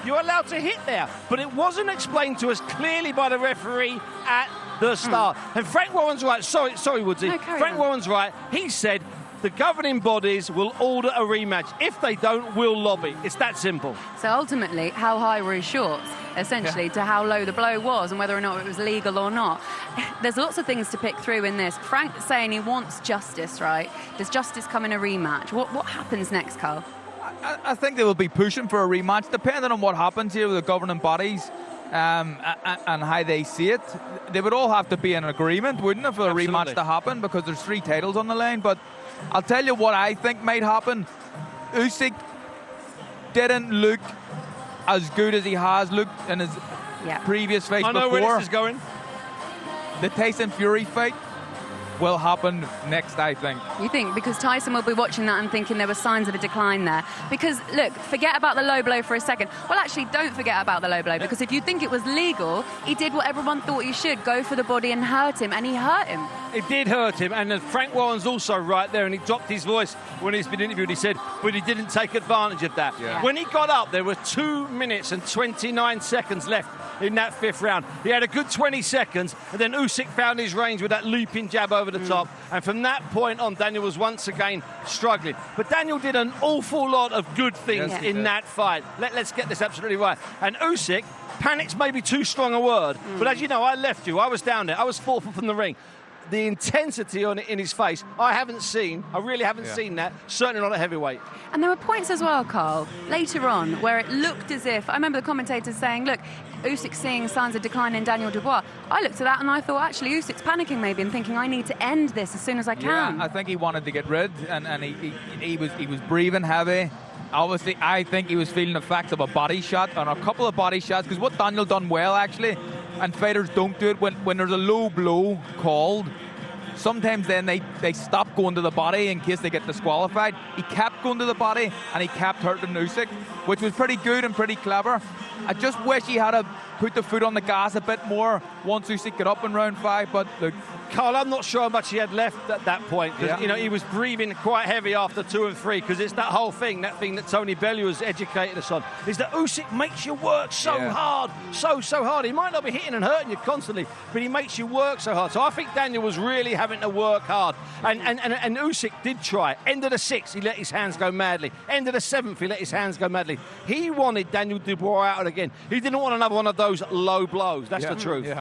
You're allowed to hit there. But it wasn't explained to us clearly by the referee at the start. And Frank Warren's right. Sorry, Woodsy. No, Frank Warren's right. He said the governing bodies will order a rematch. If they don't, we'll lobby. It's that simple. So ultimately, how high were his shorts, essentially, to how low the blow was and whether or not it was legal or not. There's lots of things to pick through in this. Frank's saying he wants justice, right? Does justice come in a rematch? What happens next, Carl? I think they will be pushing for a rematch, depending on what happens here with the governing bodies and how they see it. They would all have to be in agreement, wouldn't it, for a rematch to happen, because there's 3 titles on the line. But I'll tell you what I think might happen. Usyk didn't look as good as he has looked in his previous fights before. I know where this is going. The Tyson Fury fight will happen next, I think. You think? Because Tyson will be watching that and thinking there were signs of a decline there. Because, look, forget about the low blow for a second. Well, actually, don't forget about the low blow, because if you think it was legal, he did what everyone thought he should, go for the body and hurt him, and he hurt him. It did hurt him, and Frank Warren's also right there, and he dropped his voice when he's been interviewed. He said, but he didn't take advantage of that. Yeah. When he got up, there were 2 minutes and 29 seconds left in that 5th round. He had a good 20 seconds, and then Usyk found his range with that looping jab over the top. And from that point on, Daniel was once again struggling. But Daniel did an awful lot of good things in that fight. Let's get this absolutely right. And Usyk, panic's maybe too strong a word, but as you know, I left you. I was down there. I was 4th from the ring. The intensity on it in his face, I really haven't seen that, certainly not at heavyweight. And there were points as well, Carl, later on, where it looked as if, I remember the commentators saying, look, Usyk's seeing signs of decline in Daniel Dubois. I looked at that and I thought, actually, Usyk's panicking maybe and thinking, I need to end this as soon as I can. Yeah, I think he wanted to get rid, and he was breathing heavy. Obviously, I think he was feeling the effects of a body shot, and a couple of body shots, because what Daniel done well, actually, and fighters don't do it, when there's a low blow called, sometimes then they stop going to the body in case they get disqualified. He kept going to the body, and he kept hurting Usyk, which was pretty good and pretty clever. I just wish he had put the foot on the gas a bit more once Usyk got up in round 5, but look, Carl, I'm not sure how much he had left at that point, because he was breathing quite heavy after 2 and 3, because it's that whole thing, that Tony Bellew has educated us on, is that Usyk makes you work so hard, so hard. He might not be hitting and hurting you constantly, but he makes you work so hard. So I think Daniel was really having to work hard, and Usyk did try. End of the 6th, he let his hands go madly. End of the 7th, he let his hands go madly. He wanted Daniel Dubois out again. He didn't want another one of those low blows. That's the truth.